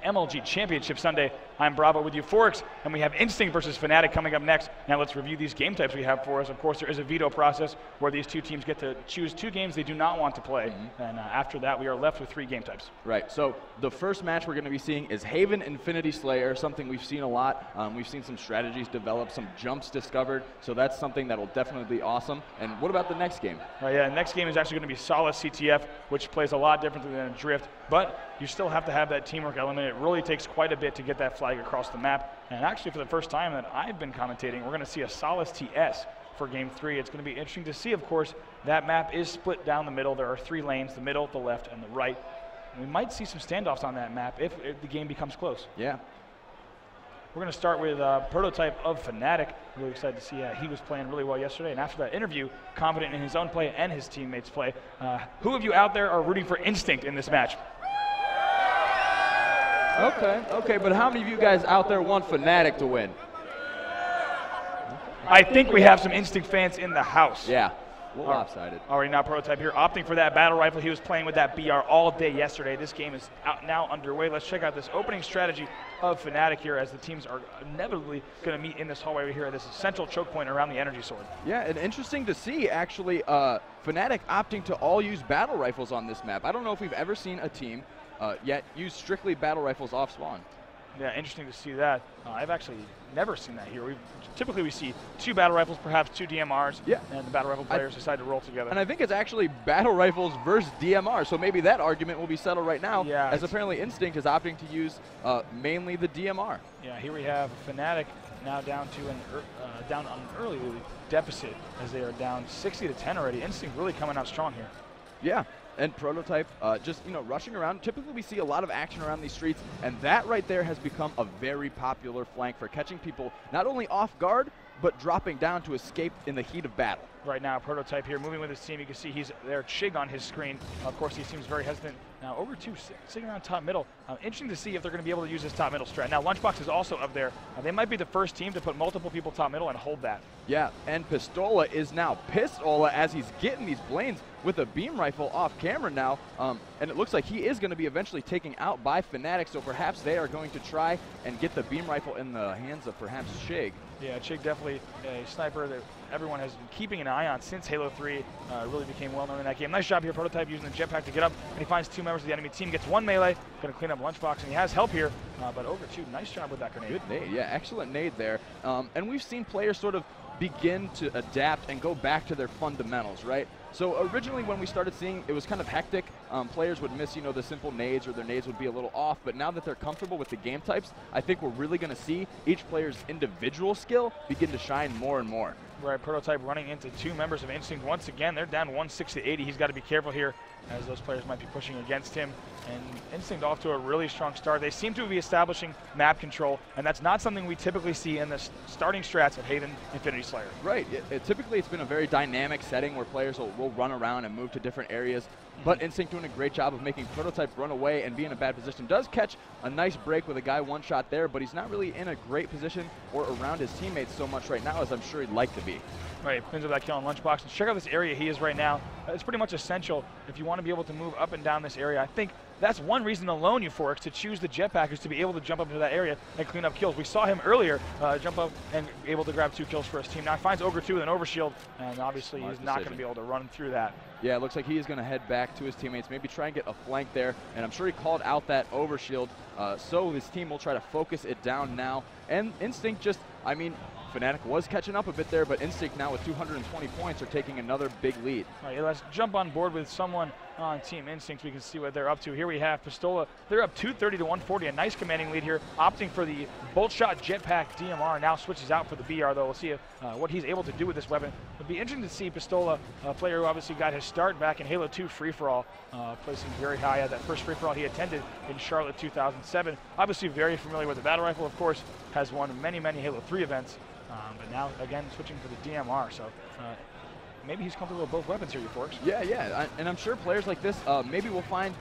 MLG Championship Sunday. I'm Bravo with Euphorics, and we have Instinct versus Fnatic coming up next. Now let's review these game types we have for us. Of course, there is a veto process where these two teams get to choose 2 games they do not want to play, and after that, we are left with 3 game types. Right, so the first match we're going to be seeing is Haven Infinity Slayer, something we've seen a lot. We've seen some strategies develop, some jumps discovered, so that's something that'll definitely be awesome. And what about the next game? Yeah, the next game is actually going to be Solace CTF, which plays a lot differently than Drift, but you still have to have that teamwork element. It really takes quite a bit to get that flag across the map. And actually, for the first time that I've been commentating, we're going to see a Solace TS for Game 3. It's going to be interesting to see, of course, that map is split down the middle. There are 3 lanes, the middle, the left, and the right. And we might see some standoffs on that map if the game becomes close. Yeah. We're going to start with Prototype of Fnatic. Really excited to see he was playing really well yesterday. And after that interview, confident in his own play and his teammates' play. Who of you out there are rooting for Instinct in this match? Okay, but how many of you guys out there want Fnatic to win? I think we have some Instinct fans in the house. Yeah, a little lopsided. All right, now Prototype here, opting for that battle rifle. He was playing with that BR all day yesterday. This game is now underway. Let's check out this opening strategy of Fnatic here as the teams are inevitably going to meet in this hallway right here at this central choke point around the energy sword. Yeah, and interesting to see, actually, Fnatic opting to all use battle rifles on this map. I don't know if we've ever seen a team yet use strictly battle rifles off spawn. Yeah, interesting to see that. I've actually never seen that here. Typically we see 2 battle rifles, perhaps 2 DMRs, and the battle rifle players decide to roll together. And I think it's actually battle rifles versus DMR, so maybe that argument will be settled right now, as apparently Instinct is opting to use mainly the DMR. Yeah, here we have Fnatic now down to down on an early deficit as they are down 60-10 already. Instinct really coming out strong here. Yeah. And Prototype just, rushing around. Typically we see a lot of action around these streets, and that right there has become a very popular flank for catching people not only off guard, but dropping down to escape in the heat of battle. Right now, Prototype here moving with his team. You can see he's there, Chig on his screen. Of course, he seems very hesitant. Now, Ogre 2 sitting around top middle. Interesting to see if they're going to be able to use this top middle strat. Now, Lunchbox is also up there. They might be the first team to put multiple people top middle and hold that. Yeah, and Pistola is now Pistola as he's getting these Blaines with a beam rifle off camera now. And it looks like he is going to be eventually taken out by Fnatic, so perhaps they are going to try and get the beam rifle in the hands of perhaps Chig. Yeah, Chig definitely a sniper that everyone has been keeping an eye on since Halo 3. Really became well known in that game. Nice job here, Prototype, using the jetpack to get up, and he finds 2 members of the enemy team, gets 1 melee, going to clean up Lunchbox, and he has help here, but Ogre 2, nice job with that grenade. Good nade, yeah, excellent nade there. And we've seen players sort of begin to adapt and go back to their fundamentals, right? So originally when we started seeing, it was kind of hectic. Players would miss, the simple nades, or their nades would be a little off, but now that they're comfortable with the game types, I think we're really going to see each player's individual skill begin to shine more and more. Right, Prototype running into 2 members of Instinct. Once again, they're down 160-80. He's got to be careful here as those players might be pushing against him. And Instinct off to a really strong start. They seem to be establishing map control, and that's not something we typically see in the starting strats of Haven Infinity Slayer. Right. Typically, it's been a very dynamic setting where players will run around and move to different areas. But Instinct doing a great job of making Prototype run away and be in a bad position. Does catch a nice break with a guy 1-shot there, but he's not really in a great position or around his teammates so much right now as I'm sure he'd like to be. Right, cleans up that kill on Lunchbox. And check out this area he is right now. It's pretty much essential if you want to be able to move up and down this area. I think that's one reason alone, Euphorics, to choose the jetpack is to be able to jump up into that area and clean up kills. We saw him earlier jump up and able to grab 2 kills for his team. Now he finds Ogre 2 with an overshield, and obviously he's not going to be able to run through that. Yeah, it looks like he is going to head back to his teammates, maybe try and get a flank there, and I'm sure he called out that overshield, so his team will try to focus it down now. And Instinct just, Fnatic was catching up a bit there, but Instinct now with 220 points are taking another big lead. All right, let's jump on board with someone on Team Instinct. We can see what they're up to. Here we have Pistola. They're up 230-140, a nice commanding lead here, opting for the bolt shot jetpack DMR. Now switches out for the BR, though. We'll see what he's able to do with this weapon. It'll be interesting to see Pistola, a player who obviously got his start back in Halo 2 free-for-all, placing very high at that first free-for-all he attended in Charlotte 2007. Obviously very familiar with the battle rifle, of course, has won many, many Halo 3 events. But now, again, switching for the DMR, so maybe he's comfortable with both weapons here, Euphorics. Yeah, and I'm sure players like this, maybe will find,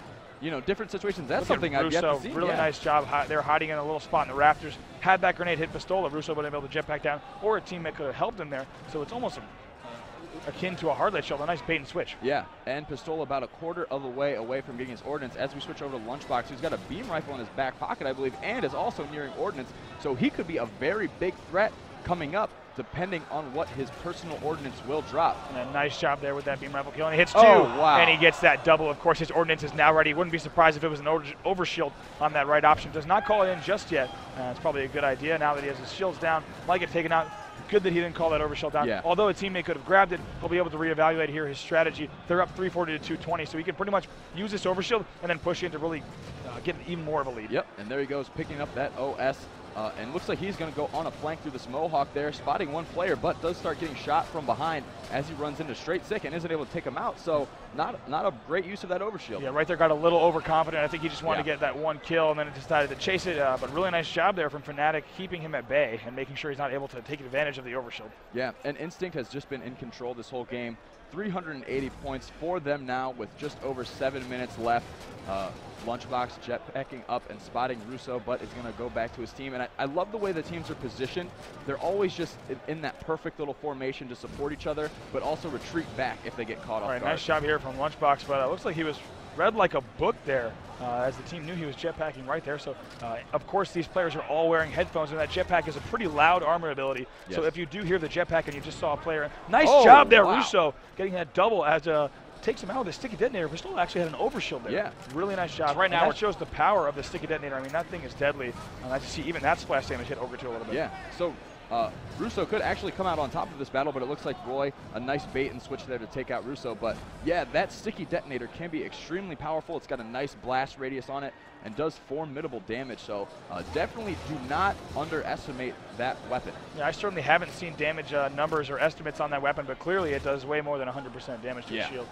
different situations. That's something I've yet to see. Really nice job. They're hiding in a little spot in the rafters. Had that grenade hit Pistola, Russo would have been able to jet back down, or a teammate could have helped him there. So it's almost akin to a hard light shield, a nice bait and switch. Yeah, and Pistola about a quarter of the way away from getting his ordnance as we switch over to Lunchbox, who's got a beam rifle in his back pocket, I believe, and is also nearing ordnance. So he could be a very big threat coming up, depending on what his personal ordnance will drop. And a nice job there with that beam rifle kill. And he hits 2, wow. And he gets that double. Of course, his ordnance is now ready. Wouldn't be surprised if it was an overshield on that right option. Does not call it in just yet. It's probably a good idea now that he has his shields down. Might get taken out. Good that he didn't call that overshield down. Yeah. Although a teammate could have grabbed it, he'll be able to reevaluate here his strategy. They're up 340 to 220, so he can pretty much use this overshield and then push in to really get even more of a lead. Yep, and there he goes, picking up that OS. And looks like he's going to go on a flank through this Mohawk there, spotting one player, but does start getting shot from behind as he runs into Str8 Sick and isn't able to take him out. So not a great use of that overshield. Yeah, right there got a little overconfident. I think he just wanted to get that one kill and then decided to chase it. But really nice job there from Fnatic, keeping him at bay and making sure he's not able to take advantage of the overshield. Yeah, and Instinct has just been in control this whole game. 380 points for them now with just over 7 minutes left. Lunchbox jetpacking up and spotting Russo, but is going to go back to his team. And I love the way the teams are positioned. They're always just in that perfect little formation to support each other, but also retreat back if they get caught off guard. Nice job here from Lunchbox, but it looks like he was read like a book there as the team knew he was jetpacking right there. So, of course, these players are all wearing headphones, and that jetpack is a pretty loud armor ability. Yes. So if you do hear the jetpack and you just saw a player, nice job there, Russo, getting that double as takes him out with a sticky detonator. Pistola actually had an overshield there. Yeah. Really nice job. Right now, it shows the power of the sticky detonator. I mean, that thing is deadly. Nice to see even that splash damage hit Ogre 2 a little bit. Yeah. So Russo could actually come out on top of this battle, but it looks like Roy, a nice bait and switch there to take out Russo. But yeah, that sticky detonator can be extremely powerful. It's got a nice blast radius on it and does formidable damage. So definitely do not underestimate that weapon. Yeah, I certainly haven't seen damage numbers or estimates on that weapon, but clearly it does way more than 100% damage to the shield.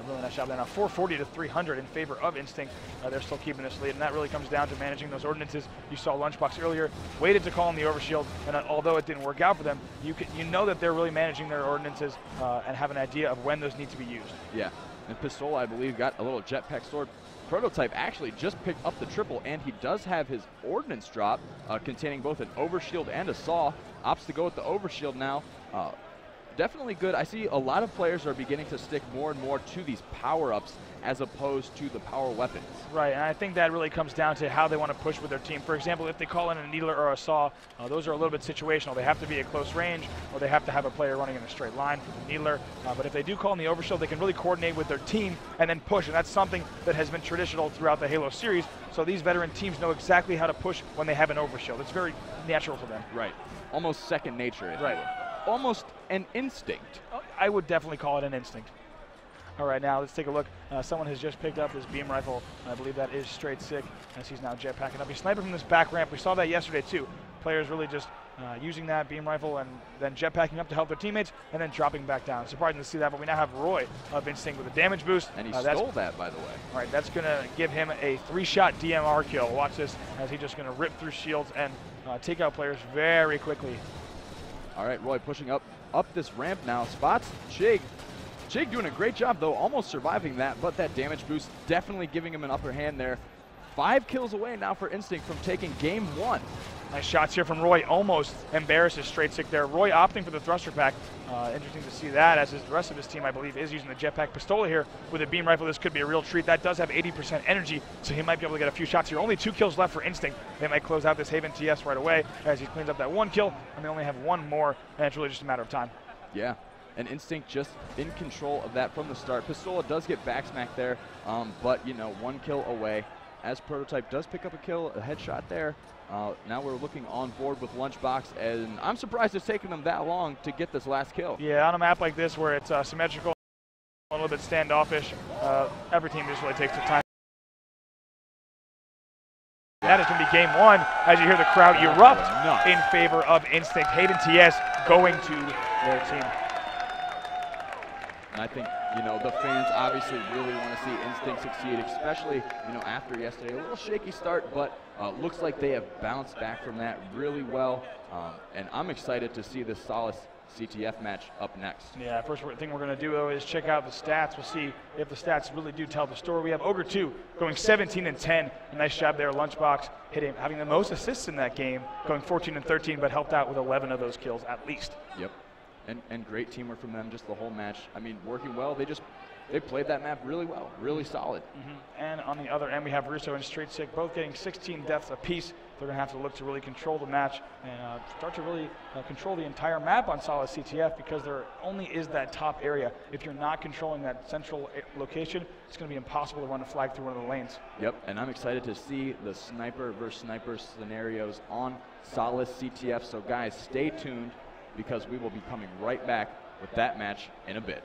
Really nice job there. Now 440 to 300 in favor of Instinct. They're still keeping this lead, and that really comes down to managing those ordinances. You saw Lunchbox earlier, waited to call in the overshield, and although it didn't work out for them, you know that they're really managing their ordinances and have an idea of when those need to be used. Yeah, and Pistola, I believe, got a little jetpack sword. Prototype actually just picked up the triple, and he does have his ordnance drop containing both an overshield and a saw. Opts to go with the overshield now. Definitely good. I see a lot of players are beginning to stick more and more to these power-ups as opposed to the power weapons. Right, and I think that really comes down to how they want to push with their team. For example, if they call in a needler or a saw, those are a little bit situational. They have to be at close range, or they have to have a player running in a straight line for the needler. But if they do call in the overshield, they can really coordinate with their team and then push, and that's something that has been traditional throughout the Halo series. So these veteran teams know exactly how to push when they have an overshield. It's very natural for them. Right, almost second nature. Right. Almost an instinct. I would definitely call it an instinct. All right, now let's take a look. Someone has just picked up his beam rifle. I believe that is Str8 Sick, as he's now jetpacking up. He's sniping from this back ramp. We saw that yesterday too. Players really just using that beam rifle and then jetpacking up to help their teammates and then dropping back down. Surprising to see that, but we now have Roy of Instinct with a damage boost. And he stole that, by the way. All right, that's going to give him a 3-shot DMR kill. Watch this as he's just going to rip through shields and take out players very quickly. All right, Roy pushing up this ramp now. Spots Chig. Chig doing a great job, though, almost surviving that, but that damage boost definitely giving him an upper hand there. 5 kills away now for Instinct from taking game 1. Nice shots here from Roy. Almost embarrasses Str8 Sick there. Roy opting for the thruster pack. Interesting to see that, as the rest of his team, I believe, is using the jetpack. Pistola here with a beam rifle. This could be a real treat. That does have 80% energy, so he might be able to get a few shots here. Only 2 kills left for Instinct. They might close out this Haven TS right away as he cleans up that 1 kill, and they only have 1 more, and it's really just a matter of time. Yeah, and Instinct just in control of that from the start. Pistola does get backsmacked there, but, 1 kill away. As Prototype does pick up a kill, a headshot there. Now we're looking on board with Lunchbox, and I'm surprised it's taken them that long to get this last kill. Yeah, on a map like this where it's symmetrical, a little bit standoffish, every team just really takes their time. That is going to be game 1 as you hear the crowd erupt in favor of Instinct. Haven TS going to their team. And I think, the fans obviously really want to see Instinct succeed, especially, after yesterday. A little shaky start, but looks like they have bounced back from that really well. And I'm excited to see this Solace CTF match up next. Yeah, first thing we're going to do, though, is check out the stats. We'll see if the stats really do tell the story. We have Ogre 2 going 17-10. A nice job there. Lunchbox having the most assists in that game, going 14-13, but helped out with 11 of those kills at least. Yep. and great teamwork from them just the whole match. I mean, working well. They played that map really well, really solid. And on the other end, we have Russo and Str8 Sick both getting 16 deaths apiece. They're going to have to look to really control the match and start to really control the entire map on solid CTF, because there only is that top area. If you're not controlling that central location, it's going to be impossible to run a flag through one of the lanes. Yep, and I'm excited to see the sniper versus sniper scenarios on solid CTF. So guys, stay tuned, because we will be coming right back with that match in a bit.